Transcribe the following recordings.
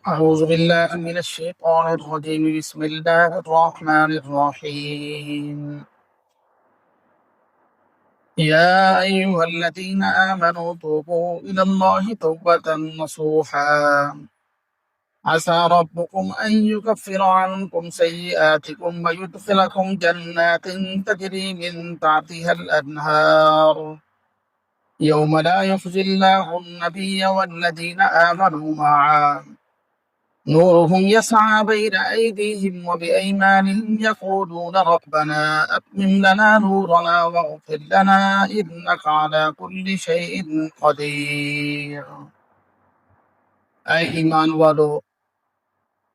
أعوذ بالله من الشيطان الرجيم بسم الله الرحمن الرحيم يا أيها الذين آمنوا توبوا إلى الله توبة نصوحا عسى ربكم أن يكفر عنكم سيئاتكم ويدخلكم جنات تجري من تحتها الأنهار يوم لا يخزي الله النبي والذين آمنوا معه نورهم يسعى بين أيديهم وبأيمانهم يقولون ربنا أتمم لنا نورنا واغفر لنا إنك على كل شيء قدير۔ اے ایمان والو،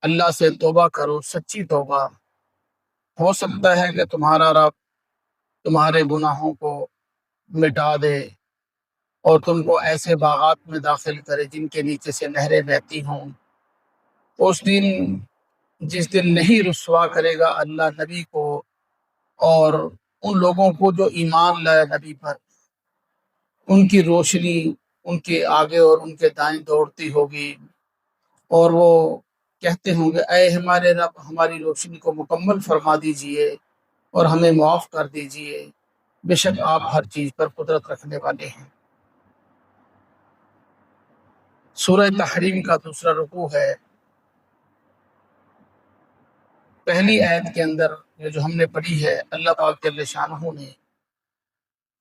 اللہ سے توبہ کرو، سچی توبہ۔ ہو سکتا ہے کہ تمہارا رب تمہارے گناہوں کو مٹا دے اور تم کو ایسے باغات میں داخل کرے جن کے نیچے سے نہریں بہتی ہوں۔ اس دن جس دن نہیں رسوا کرے گا اللہ نبی کو اور ان لوگوں کو جو ایمان لائے نبی پر، ان کی روشنی ان کے آگے اور ان کے دائیں دوڑتی ہوگی، اور وہ کہتے ہوں گے اے ہمارے رب، ہماری روشنی کو مکمل فرما دیجئے اور ہمیں معاف کر دیجئے، بے شک آپ ہر چیز پر قدرت رکھنے والے ہیں۔ سورہ تحریم کا دوسرا رکوع ہے۔ پہلی آیت کے اندر یہ جو ہم نے پڑھی ہے، اللہ پاک جل شانہ نے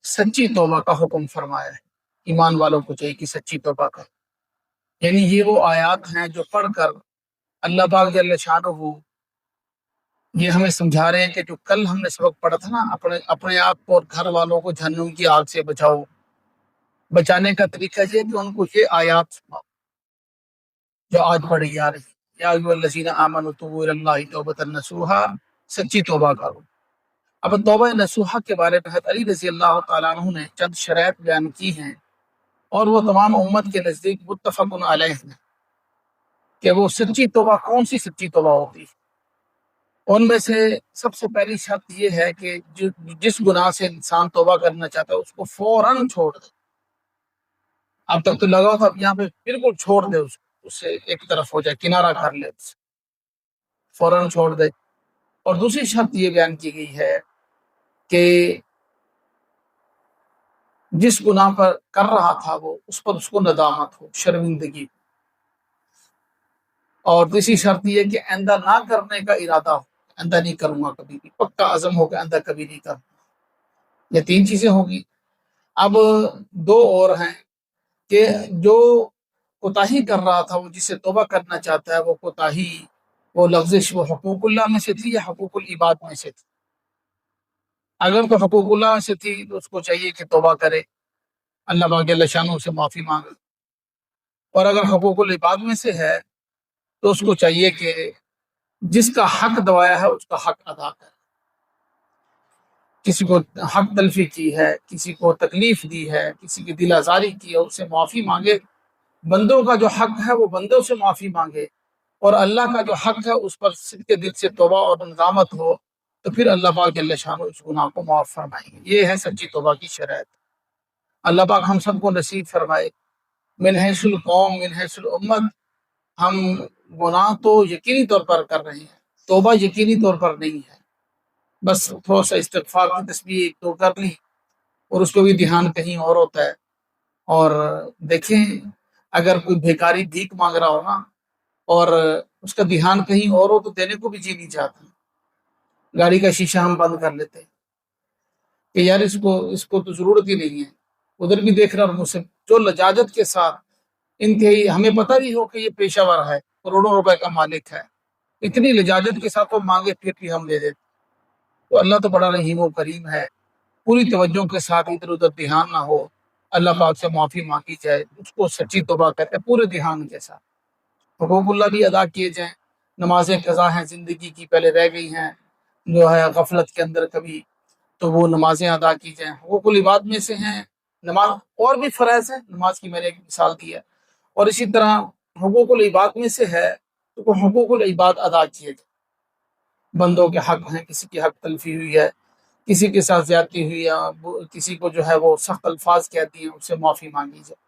سچی توبہ کا حکم فرمایا ہے۔ ایمان والوں کو چاہیے کہ سچی توبہ کریں، یعنی یہ وہ آیات ہیں جو پڑھ کر اللہ پاک جل شانہ یہ ہمیں سمجھا رہے ہیں کہ جو کل ہم نے سبق پڑھا تھا نا، اپنے آپ کو اور گھر والوں کو جہنم کی آگ سے بچاؤ، بچانے کا طریقہ یہ ہے کہ ان کو یہ آیات سناؤ جو آج پڑھی جا رہی ہے۔ یا ایھا الذین آمنوا توبوا الی اللہ توبۃ نصوحا، سچی توبہ کرو۔ اب توبہ نصوحہ کے بارے میں حضرت علی رضی اللہ تعالیٰ عنہ نے چند شرائط بیان کی ہیں، اور وہ تمام امت کے نزدیک متفق علیہ ہیں کہ وہ سچی توبہ کون سی سچی توبہ ہوتی ہے۔ ان میں سے سب سے پہلی شرط یہ ہے کہ جس گناہ سے انسان توبہ کرنا چاہتا ہے اس کو فوراً چھوڑ دے۔ اب تک تو لگا تھا، اب یہاں پہ بالکل چھوڑ دے، اس سے ایک طرف ہو جائے، کنارہ کر لے، فوراً چھوڑ دے۔ اور دوسری شرط یہ بیان کی گئی ہے کہ جس گناہ پر کر رہا تھا وہ اس پر اس کو ندامت ہو، شرمندگی۔ اور تیسری شرط یہ کہ آئندہ نہ کرنے کا ارادہ ہو، آئندہ نہیں کروں گا کبھی بھی، پکا عزم ہو کہ آئندہ کبھی نہیں کروں گا۔ یہ تین چیزیں ہوگی۔ اب دو اور ہیں کہ جو کوتاہی کر رہا تھا، وہ جس سے توبہ کرنا چاہتا ہے، وہ کوتاہی، وہ لغزش، وہ حقوق اللہ میں سے تھی یا حقوق العباد میں سے تھی۔ اگر تو حقوق اللہ میں سے تھی تو اس کو چاہیے کہ توبہ کرے، اللہ پاک جل شانہ سے معافی مانگے، اور اگر حقوق العباد میں سے ہے تو اس کو چاہیے کہ جس کا حق دوایا ہے اس کا حق ادا کرے۔ کسی کو حق تلفی کی ہے، کسی کو تکلیف دی ہے، کسی کی دل آزاری کی ہے، اس سے معافی مانگے۔ بندوں کا جو حق ہے وہ بندوں سے معافی مانگے، اور اللہ کا جو حق ہے اس پر صدق دل سے توبہ اور ندامت ہو، تو پھر اللہ پاک جل شانہ اس گناہ کو معاف فرمائیں گے۔ یہ ہے سچی توبہ کی شرائط۔ اللہ پاک ہم سب کو نصیب فرمائے۔ من حیث القوم من حیث الامت، ہم گناہ تو یقینی طور پر کر رہے ہیں، توبہ یقینی طور پر نہیں ہے، بس تھوڑا سا استغفار کی تسبیح ایک دو کر لی، اور اس کو بھی دھیان کہیں اور ہوتا ہے۔ اور دیکھیں، اگر کوئی بھیکاری بھیک مانگ رہا ہو نا، اور اس کا دھیان کہیں اور ہو، تو دینے کو بھی جی نہیں چاہتا۔ گاڑی کا شیشہ ہم بند کر لیتے ہیں کہ یار اس کو تو ضرورت ہی نہیں ہے، ادھر بھی دیکھ رہا، اور مجھ سے جو لجاجت کے ساتھ انتہائی، ہمیں پتہ بھی ہو کہ یہ پیشہ ور ہے، کروڑوں روپے کا مالک ہے، اتنی لجاجت کے ساتھ وہ مانگے پھر بھی ہم دے دیتے۔ تو اللہ تو بڑا رحیم و کریم ہے۔ پوری توجہ کے ساتھ ادھر ادھر دھیان نہ ہو، اللہ پاک سے معافی مانگی جائے، اس کو سچی توبہ کہتے ہیں، پورے دھیان کے ساتھ۔ حقوق اللہ بھی ادا کیے جائیں، نمازیں قضا ہیں زندگی کی پہلے رہ گئی ہیں جو ہے غفلت کے اندر کبھی، تو وہ نمازیں ادا کی جائیں۔ حقوق العباد میں سے ہیں نماز، اور بھی فرائض ہیں، نماز کی میں نے ایک مثال دی ہے، اور اسی طرح حقوق العباد میں سے ہے تو حقوق العباد ادا کیے جائیں۔ بندوں کے حق ہیں، کسی کی حق تلفی ہوئی ہے، کسی کے ساتھ زیادتی ہوئی ہے، کسی کو جو ہے وہ سخت الفاظ کہہ دیے، اس سے معافی مانگی جائے۔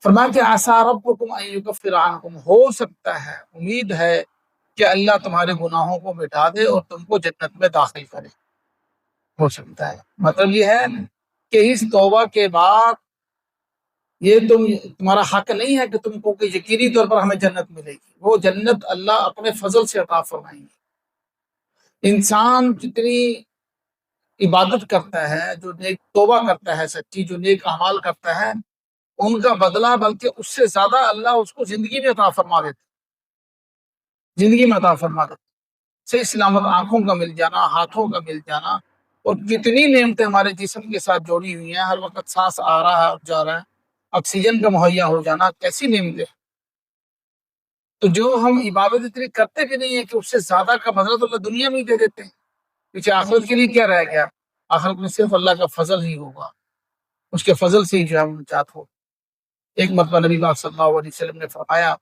فرمایا کہ عسیٰ ربکم ان یکفر عنکم، ہو سکتا ہے، امید ہے کہ اللہ تمہارے گناہوں کو مٹا دے اور تم کو جنت میں داخل کرے، ہو سکتا ہے۔ مطلب یہ ہے کہ اس توبہ کے بعد یہ تمہارا حق نہیں ہے کہ تم کو کہ یقینی طور پر ہمیں جنت ملے گی، وہ جنت اللہ اپنے فضل سے عطا فرمائیں گے۔ انسان جتنی عبادت کرتا ہے، جو نیک توبہ کرتا ہے، سچی جو نیک اعمال کرتا ہے، ان کا بدلہ بلکہ اس سے زیادہ اللہ اس کو زندگی میں عطا فرما دیتا، زندگی میں عطا فرما دیتا، صحیح سلامت آنکھوں کا مل جانا، ہاتھوں کا مل جانا، اور کتنی نعمتیں ہمارے جسم کے ساتھ جوڑی ہوئی ہیں، ہر وقت سانس آ رہا ہے اور جا رہا ہے، آکسیجن کا مہیا ہو جانا، کیسی نعمتیں۔ تو جو ہم عبادت اتنی کرتے بھی نہیں ہیں کہ اس سے زیادہ کا بدلہ تو اللہ دنیا میں ہی دے دیتے ہیں، پیچھے آخرت کے لیے کیا رہ گیا؟ آخرت میں صرف اللہ کا فضل ہی ہوگا، اس کے فضل سے ہی جو ہے نجات ہو۔ ایک مرتبہ نبی پاک صلی اللہ علیہ وسلم نے فرمایا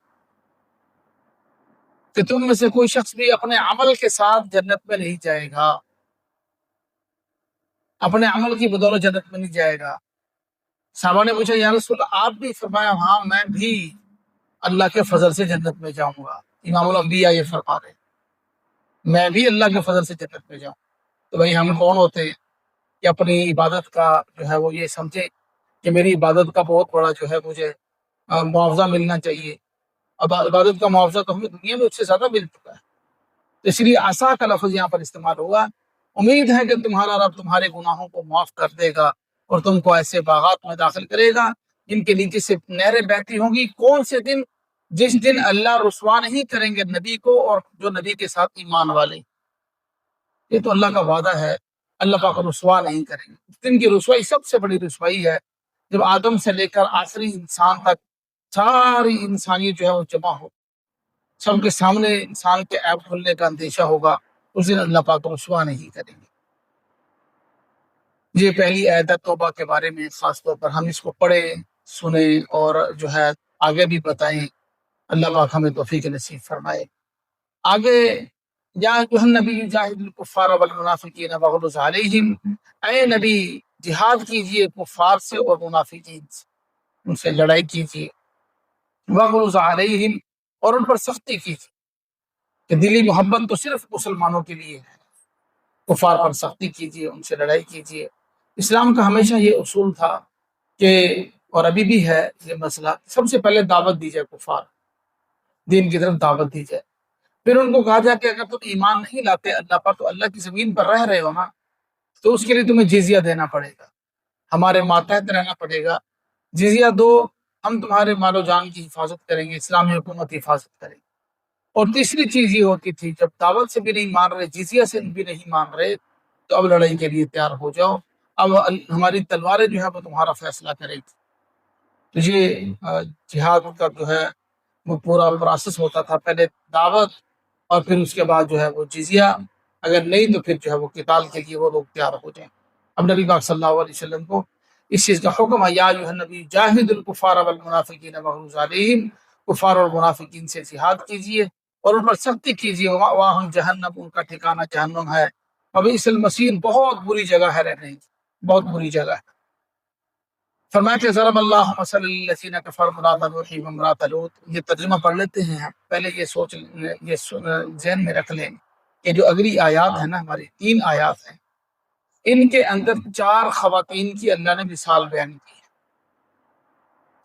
کہ تم میں سے کوئی شخص بھی اپنے عمل کے ساتھ جنت میں نہیں جائے گا، اپنے عمل کی بدولت جنت میں نہیں جائے گا۔ صحابہ نے پوچھا یا رسول اللہ آپ بھی؟ فرمایا ہاں میں بھی اللہ کے فضل سے جنت میں جاؤں گا۔ امام الانبیاء یہ فرما رہے ہیں میں بھی اللہ کے فضل سے جنت میں جاؤں۔ تو بھائی ہم کون ہوتے ہیں کہ اپنی عبادت کا جو ہے وہ یہ سمجھے کہ میری عبادت کا بہت بڑا جو ہے مجھے معاوضہ ملنا چاہیے۔ اب عبادت کا معاوضہ تو ہمیں دنیا میں اس سے زیادہ مل چکا ہے، تو اس لیے عسیٰ کا لفظ یہاں پر استعمال ہوا۔ امید ہے کہ تمہارا رب تمہارے گناہوں کو معاف کر دے گا اور تم کو ایسے باغات میں داخل کرے گا جن کے نیچے سے نہریں بہتی ہوں گی۔ کون سے دن؟ جس دن اللہ رسوا نہیں کریں گے نبی کو اور جو نبی کے ساتھ ایمان والے۔ یہ تو اللہ کا وعدہ ہے، اللہ پاک رسوا نہیں کریں گے۔ اس دن کی رسوائی سب سے بڑی رسوائی ہے، جب آدم سے لے کر آخری انسان تک ساری انسانیت جو ہے وہ جمع ہو، سب کے سامنے انسان کے عیب کھلنے کا اندیشہ ہوگا، اس دن اللہ پاک رسوا نہیں کریں گے۔ یہ پہلی آیت ہے توبہ کے بارے میں، خاص طور پر ہم اس کو پڑھیں، سنیں اور جو ہے آگے بھی بتائیں۔ اللہ پاک ہمیں توفیق نصیب فرمائے۔ آگے یا ایھا النبی جاہد الکفار والمنافقین واغلظ علیہم، اے نبی جہاد کیجئے کفار سے اور منافقین سے، ان سے لڑائی کیجئے، واغلظ علیہم اور ان پر سختی کیجئے، کہ دلی محبت تو صرف مسلمانوں کے لیے ہے، کفار پر سختی کیجئے، ان سے لڑائی کیجئے۔ اسلام کا ہمیشہ یہ اصول تھا کہ، اور ابھی بھی ہے یہ مسئلہ، سب سے پہلے دعوت دی جائے کفار، دین کی طرف دعوت دی جائے، پھر ان کو کہا جائے کہ اگر تم ایمان نہیں لاتے اللہ پر، تو اللہ کی زمین پر رہ رہے ہو نا، تو اس کے لیے تمہیں جزیہ دینا پڑے گا، ہمارے ماتحت رہنا پڑے گا، جزیہ دو، ہم تمہارے مال و جان کی حفاظت کریں گے، اسلامی حکومت کی حفاظت کریں گے۔ اور تیسری چیز یہ ہوتی تھی جب دعوت سے بھی نہیں مان رہے، جزیہ سے بھی نہیں مان رہے، تو اب لڑائی کے لیے تیار ہو جاؤ، اب ہماری تلواریں جو ہے وہ تمہارا فیصلہ کرے گی۔ تو یہ جہاد کا جو ہے وہ پورا پروسیس ہوتا تھا، پہلے دعوت اور پھر اس کے بعد جو ہے وہ جزیہ، اگر نہیں تو پھر جو ہے وہ قتال کے لیے وہ لوگ تیار ہو جائیں۔ اب نبی پاک صلی اللہ علیہ وسلم کو اس چیز کا حکم ہے، یا ایھا النبی جاہد الکفار والمنافقین واغلظ علیہم، کفار اور منافقین سے جہاد کیجیے اور ان پر سختی کیجیے، وَمَأْوَاهُمْ جہنم، ان کا ٹھکانہ جہنم ہے، وَبِئْسَ الْمَصِيرُ، بہت بری جگہ ہے رہنے کی، بہت بری جگہ ہے۔ فرمایا کہ ضرب اللہ مثلا للذین کفروا امرأۃ نوح وامرأۃ لوط، یہ ترجمہ پڑھ لیتے ہیں ہم، پہلے یہ سوچ یہ ذہن میں رکھ لیں کہ جو اگلی آیات ہیں نا، ہماری 3 آیات ہیں، ان کے اندر 4 خواتین کی اللہ نے مثال بیان کی ہے،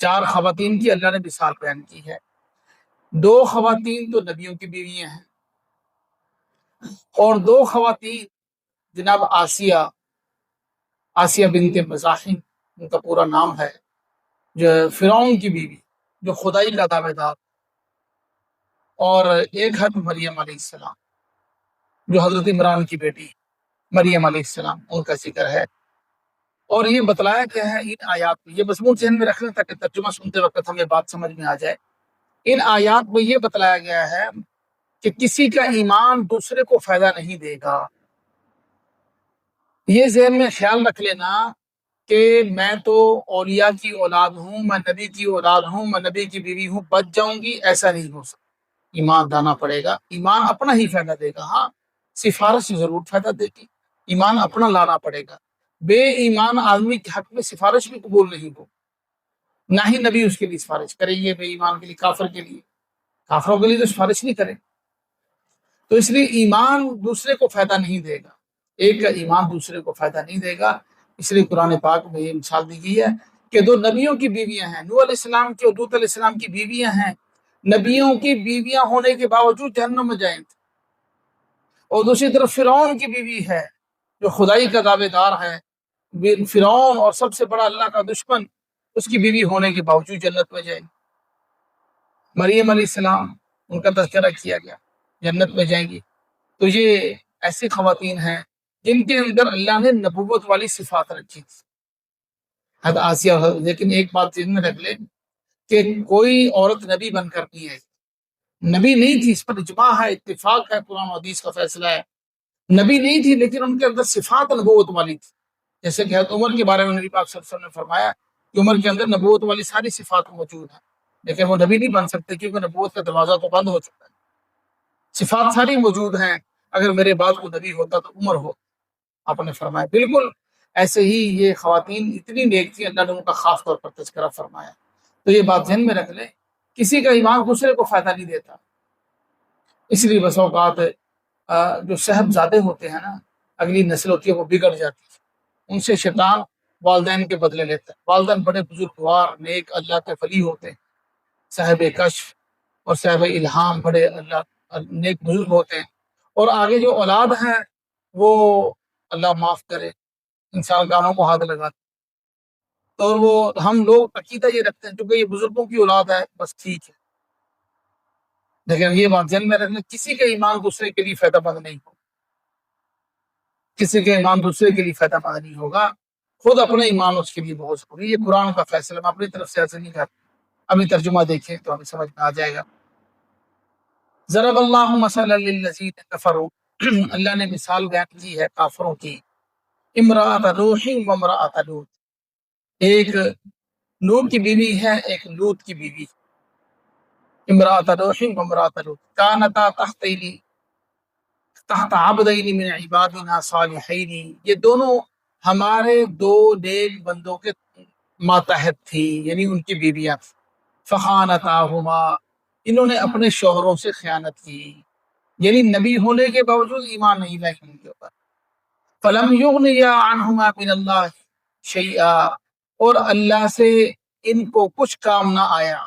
4 خواتین کی اللہ نے مثال بیان کی ہے۔ 2 خواتین تو نبیوں کی بیویاں ہیں، اور 2 خواتین جناب آسیہ بنت مزاحم ان کا پورا نام ہے، جو فرعون کی بیوی، جو خدائی کا دعوے دار، اور ایک ہے مریم علیہ السلام، جو حضرت عمران کی بیٹی مریم علیہ السلام، ان کا ذکر ہے۔ اور یہ بتلایا گیا ہے ان آیات میں، یہ مضمون ذہن میں رکھنا تاکہ ترجمہ سنتے وقت ہمیں بات سمجھ میں آ جائے۔ ان آیات میں یہ بتلایا گیا ہے کہ کسی کا ایمان دوسرے کو فائدہ نہیں دے گا۔ یہ ذہن میں خیال رکھ لینا کہ میں تو اولیاء کی اولاد ہوں، میں نبی کی اولاد ہوں، میں نبی کی بیوی ہوں، بچ جاؤں گی، ایسا نہیں ہو سکتا۔ ایمان لانا پڑے گا، ایمان اپنا ہی فائدہ دے گا، ہاں سفارش ضرور فائدہ دے گی، ایمان اپنا لانا پڑے گا۔ بے ایمان آدمی کے حق میں سفارش بھی قبول نہیں ہو، نہ ہی نبی اس کے لیے سفارش کریں گے بے ایمان کے لیے، کافر کے لیے، کافروں کے لیے تو سفارش نہیں کریں۔ تو اس لیے ایمان دوسرے کو فائدہ نہیں دے گا، ایک کا ایمان دوسرے کو فائدہ نہیں دے گا۔ اس لیے قرآن پاک میں یہ مثال دی گئی ہے کہ دو نبیوں کی بیویاں ہیں، نوح علیہ السلام کی اور لوط علیہ السلام کی بیویاں ہیں، نبیوں کی بیویاں ہونے کے باوجود جہنم میں جائیں، اور دوسری طرف فرعون کی بیوی ہے جو خدائی کا دعوے دار ہے، فرعون اور سب سے بڑا اللہ کا دشمن، اس کی بیوی ہونے کے باوجود جنت میں جائیں۔ مریم علیہ السلام، ان کا تذکرہ کیا گیا، جنت میں جائیں گی۔ تو یہ ایسی خواتین ہیں جن کے اندر اللہ نے نبوت والی صفات رکھی تھی، حضرت آسیہ۔ لیکن ایک بات ذہن میں رکھ لیں کہ کوئی عورت نبی بن کر نہیں ہے، نبی نہیں تھی، اس پر اجماع ہے، اتفاق ہے، قرآن و حدیث کا فیصلہ ہے، نبی نہیں تھی لیکن ان کے اندر صفات نبوت والی تھی۔ جیسے کہ حضرت عمر کے بارے میں نبی پاک صلی اللہ علیہ وسلم نے فرمایا کہ عمر کے اندر نبوت والی ساری صفات موجود ہیں، لیکن وہ نبی نہیں بن سکتے کیونکہ نبوت کا دروازہ تو بند ہو چکا ہے۔ صفات ساری موجود ہیں، اگر میرے بعد کو نبی ہوتا تو عمر ہو، آپ نے فرمایا۔ بالکل ایسے ہی یہ خواتین اتنی نیک تھی، اللہ نے ان کا خاص طور پر تذکرہ فرمایا۔ تو یہ بات ذہن میں رکھ لیں، کسی کا ایمان دوسرے کو فائدہ نہیں دیتا۔ اس لیے بس اوقات جو صاحبزادے ہوتے ہیں نا، اگلی نسل ہوتی ہے وہ بگڑ جاتی ہے، ان سے شیطان والدین کے بدلے لیتا ہے۔ والدین بڑے بزرگوار نیک اللہ کے ولی ہوتے ہیں، صاحب کشف اور صاحب الہام، بڑے اللہ نیک بزرگ ہوتے ہیں، اور آگے جو اولاد ہے وہ اللہ معاف کرے انسان کانوں کو ہاتھ لگاتے، تو وہ ہم لوگ عقیدہ یہ رکھتے ہیں کیونکہ یہ بزرگوں کی اولاد ہے بس ٹھیک ہے، لیکن یہ بات ذہن میں رکھنا، کسی کا ایمان دوسرے کے لیے فائدہ مند نہیں ہوگا، کسی کا ایمان دوسرے کے لیے فائدہ مند نہیں ہوگا، خود اپنا ایمان اس کے لیے بہت ضروری ہے۔ یہ قرآن کا فیصلہ، میں اپنی طرف سے ایسے نہیں کرتا۔ ابھی ترجمہ دیکھیں تو ہمیں سمجھ میں آ جائے گا۔ ضرب اللہ مثلا للذین کفروا، اللہ نے مثال بیان کی ہے کافروں کی، امرأۃ نوح و امرأۃ لوط، ایک نوح کی بیوی ہے، ایک لوط کی بیوی، امرأۃ نوح و امرأۃ لوط کانتا تحت عبدین من عبادنا صالحین، یہ دونوں ہمارے دو نیک بندوں کے ماتحت تھی، یعنی ان کی بیویاں، فخانتاہما، انہوں نے اپنے شوہروں سے خیانت کی، یعنی نبی ہونے کے باوجود ایمان نہیں لائے ان کے اوپر، فلم یغنیا عنہما من اللہ شیئا، اور اللہ سے ان کو کچھ کام نہ آیا،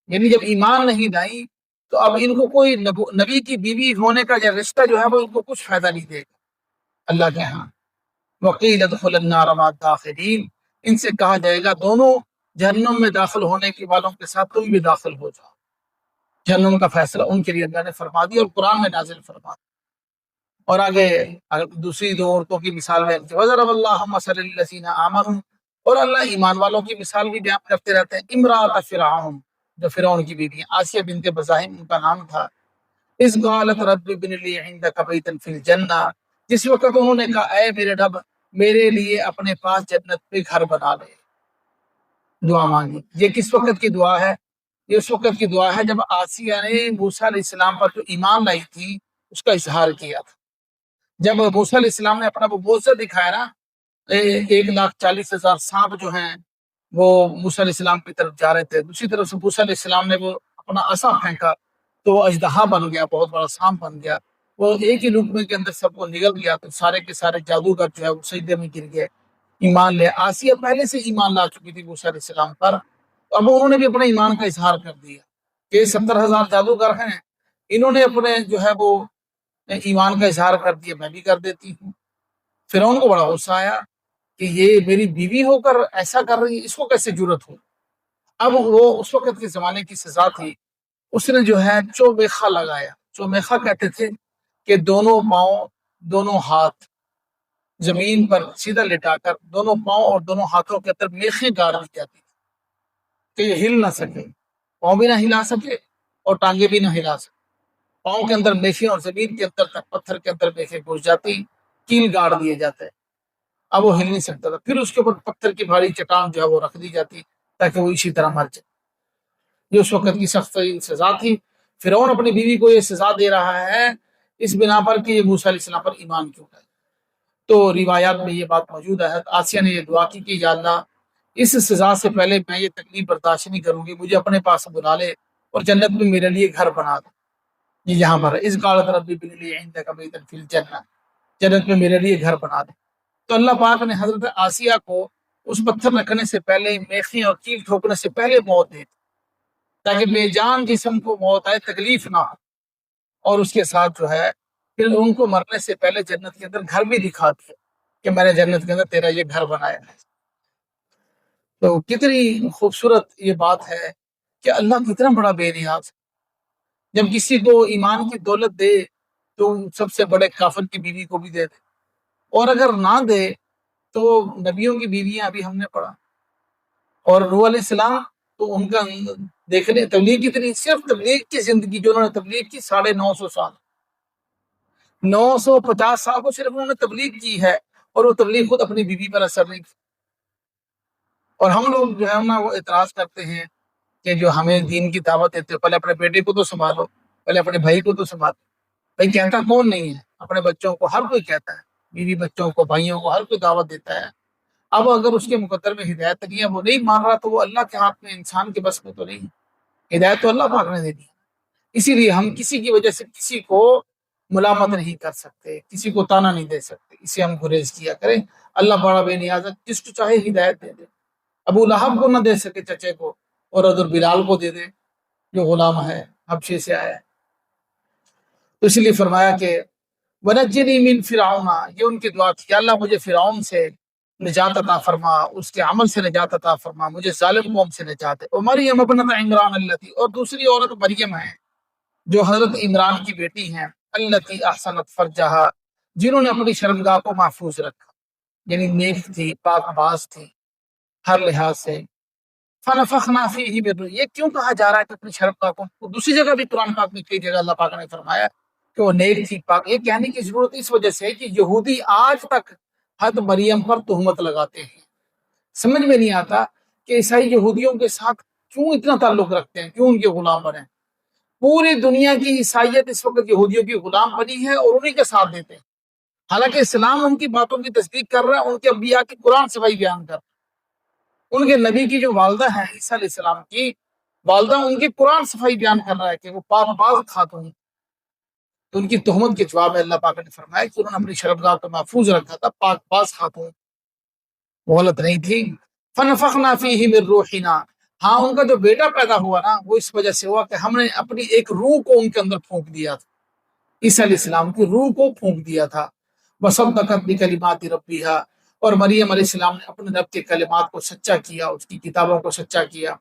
یعنی جب ایمان نہیں لائی تو اب ان کو کوئی نبی کی بیوی ہونے کا جو رشتہ جو ہے وہ ان کو کچھ فائدہ نہیں دے گا اللہ کے ہاں۔ وقیل ادخلوا النار مع الداخلین، ان سے کہا جائے گا دونوں جہنم میں داخل ہونے کے والوں کے ساتھ تم بھی داخل ہو جاؤ۔ جہنم کا فیصلہ ان کے لیے اللہ نے فرما دیا اور قرآن میں نازل فرما دیا۔ اور آگے دوسری دو عورتوں کی مثال ہے، وضرب اللہ مثلا للذین آمنوا، اور اللہ ایمان والوں کی مثال بھی بیان کرتے رہتے ہیں۔ امرأۃ فرعون، جو فرعون کی بیوی آسیہ بنت بزاہم ان کا نام تھا، اس قالت رب ابن لی عندک بیتا فی الجنہ، جس وقت انہوں نے کہا اے میرے رب میرے لیے اپنے پاس جنت پہ گھر بنا لے، دعا مانگی۔ یہ کس وقت کی دعا ہے؟ یہ اس وقت کی دعا ہے جب آسیہ نے موسیٰ علیہ السلام پر جو ایمان لائی تھی اس کا اظہار کیا تھا۔ جب موسیٰ علیہ السلام نے اپنا وہ معجزہ دکھایا نا، 1,40,000 سانپ جو ہیں وہ موسیٰ علیہ السلام کی طرف جا رہے تھے، دوسری طرف سے موسیٰ علیہ السلام نے وہ اپنا عصا پھینکا تو وہ اژدہا بن گیا، بہت بڑا سانپ بن گیا، وہ ایک ہی لقمے کے اندر سب کو نگل گیا، تو سارے کے سارے جادوگر جو ہے وہ سجدے میں گر گئے، ایمان لے۔ آسیہ پہلے سے ایمان لا چکی تھی موسیٰ علیہ السلام پر، اب انہوں نے بھی اپنے ایمان کا اظہار کر دیا کہ 70,000 جادوگر ہیں، انہوں نے اپنے جو ہے وہ ایمان کا اظہار کر دیا، میں بھی کر دیتی ہوں۔ فرعون کو بڑا غصہ آیا کہ یہ میری بیوی ہو کر ایسا کر رہی ہے، اس کو کیسے جرت ہو۔ اب وہ اس وقت کے زمانے کی سزا تھی، اس نے جو ہے چومیخا لگایا۔ چومیخا کہتے تھے کہ دونوں پاؤں دونوں ہاتھ زمین پر سیدھا لٹا کر دونوں پاؤں اور دونوں ہاتھوں کے اندر میخیں گاڑ دی جاتی تھی کہ یہ ہل نہ سکے، پاؤں بھی نہ ہلا سکے اور ٹانگیں بھی نہ ہلا سکے، پاؤں کے اندر میخیں اور زمین کے اندر تک پتھر کے اندر میخیں گھس جاتی، کیل گاڑ دیے جاتے، اب وہ ہل نہیں سکتا تھا۔ پھر اس کے اوپر پتھر کی بھاری چٹان جو ہے وہ رکھ دی جاتی تاکہ وہ اسی طرح مر جائے۔ یہ اس وقت کی سخت سزا تھی۔ فرعون اپنی بیوی کو یہ سزا دے رہا ہے اس بنا پر کہ یہ موسیٰ علیہ السلام پر ایمان کیوں ہے۔ تو روایات میں یہ بات موجود ہے، آسیہ نے یہ دعا کی کہ یا اللہ اس سزا سے پہلے میں یہ تکلیف برداشت نہیں کروں گی، مجھے اپنے پاس بلا لے اور جنت میں میرے لیے گھر بنا دے۔ یہ یہاں پر اس قالت ربی ابن لی عندک بیتا فی الجنہ، جنت میں میرے لیے گھر بنا دے۔ تو اللہ پاک نے حضرت آسیہ کو اس پتھر رکھنے سے پہلے، میخیں اور کیل ٹھوکنے سے پہلے موت دے دی، تاکہ بے جان جسم کو موت آئے، تکلیف نہ ہو، اور اس کے ساتھ جو ہے پھر ان کو مرنے سے پہلے جنت کے اندر گھر بھی دکھا دیا کہ میں نے جنت کے اندر تیرا یہ گھر بنایا ہے۔ تو کتنی خوبصورت یہ بات ہے کہ اللہ کتنا بڑا بے نیاز ہے، جب کسی کو ایمان کی دولت دے تو سب سے بڑے کافر کی بیوی کو بھی دے دے، اور اگر نہ دے تو نبیوں کی بیویاں ابھی ہم نے پڑھا، اور نوح علیہ السلام تو ان کا دیکھنے تبلیغ کتنی، صرف تبلیغ کی زندگی جو انہوں نے تبلیغ کی 950 سال، 950 سال کو صرف انہوں نے تبلیغ کی ہے، اور وہ تبلیغ خود اپنی بیوی پر اثر نہیں کی۔ اور ہم لوگ جو ہے نا وہ اعتراض کرتے ہیں کہ جو ہمیں دین کی دعوت دیتے ہو، پہلے اپنے بیٹے کو تو سنبھالو، پہلے اپنے بھائی کو تو سنبھالو۔ بھائی کہتا کون نہیں ہے؟ اپنے بچوں کو ہر کوئی کہتا ہے، بیوی بچوں کو، بھائیوں کو، ہر کوئی دعوت دیتا ہے۔ اب اگر اس کے مقدر میں ہدایت نہیں ہے، وہ نہیں مان رہا، تو وہ اللہ کے ہاتھ میں، انسان کے بس میں تو نہیں ہے۔ ہدایت تو اللہ پاک نے دے دی، اسی لیے ہم کسی کی وجہ سے کسی کو ملامت نہیں کر سکتے، کسی کو تانا نہیں دے سکتے، اسے ہم گریز کیا کریں۔ اللہ بڑا بے نیاز ہے، جس کو چاہے ہدایت دے دے۔ ابو لہب کو نہ دے سکے چچے کو، اور حضرت بلال کو دے دے جو غلام ہے، حبشے سے آیا ہے۔ تو اس لیے فرمایا کہ وَنَجِّنِي مِن فِرْعَوْنَ، یہ ان کی دعا تھی کہ اللہ مجھے فرعون سے نجات عطا فرما، اس کے عمل سے نجات عطا فرما، مجھے ظالم قوم سے نجات ہے۔ اور مریم ابنت عمران التی، اور دوسری عورت مریم ہے جو حضرت عمران کی بیٹی ہیں، التی احسنت فرجہا، جنہوں نے اپنی شرمگاہ کو محفوظ رکھا، یعنی نیک تھی، پاک باز تھی ہر لحاظ سے۔ فنفخنا فیہ من روح، یہ کیوں کہا جا رہا ہے کہ اپنی شرمگاہ کو؟ دوسری جگہ بھی قرآن پاک میں کئی جگہ اللہ پاک نے فرمایا کہ وہ نیک تھی، پاک۔ یہ کہنے کی ضرورت اس وجہ سے ہے کہ یہودی آج تک حضرت مریم پر تہمت لگاتے ہیں۔ سمجھ میں نہیں آتا کہ عیسائی یہودیوں کے ساتھ کیوں اتنا تعلق رکھتے ہیں، کیوں ان کے غلام بنے۔ پوری دنیا کی عیسائیت اس وقت یہودیوں کی غلام بنی ہے، اور انہی کے ساتھ دیتے ہیں، حالانکہ اسلام ان کی باتوں کی تصدیق کر رہا ہے، ان کے انبیاء کی قرآن صفائی بیان کر رہا ہے۔ ان کے نبی کی جو والدہ ہے عیسیٰ علیہ السلام کی والدہ، ان کی قرآن صفائی بیان کر رہا ہے کہ وہ پاک باز خاتون۔ تو ان کی تہمت کے جواب میں اللہ پاک نے فرمایا کہ انہوں نے اپنی شرمگاہ کو محفوظ رکھا تھا، پاک باز خاتون، غلط نہیں تھی۔ فنفخنا فیہ من روحنا، ہاں ان کا جو بیٹا پیدا ہوا نا، وہ اس وجہ سے ہوا کہ ہم نے اپنی ایک روح کو ان کے اندر پھونک دیا تھا، عیسیٰ علیہ السلام کی روح کو پھونک دیا تھا۔ وصدقت بکلمات ربیہا، اور مریم علیہ السلام نے اپنے رب کے کلمات کو سچا کیا، اس کی کتابوں کو سچا کیا،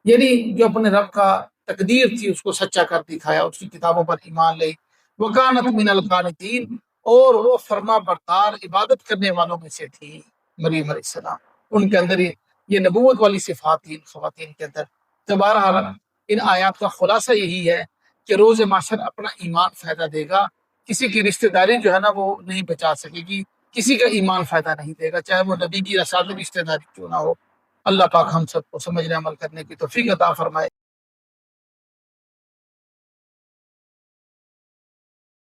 یعنی جو اپنے رب کا تقدیر تھی اس کو سچا کر دکھایا، اس کی کتابوں پر ایمان لے۔ وکانت من القانتین، اور وہ فرما بردار عبادت کرنے والوں میں سے تھی مریم علیہ السلام، ان کے اندر یہ نبوت والی صفات تھی ان خواتین کے اندر۔ تو بہرحال ان آیات کا خلاصہ یہی ہے کہ روز محشر اپنا ایمان فائدہ دے گا، کسی کی رشتہ داری جو ہے نا وہ نہیں بچا سکے گی، کسی کا ایمان فائدہ نہیں دے گا، چاہے وہ نبی کی رسالت رشتہ داری کیوں نہ ہو۔ اللہ پاک ہم سب کو سمجھنے عمل کرنے کی توفیق عطا فرمائے۔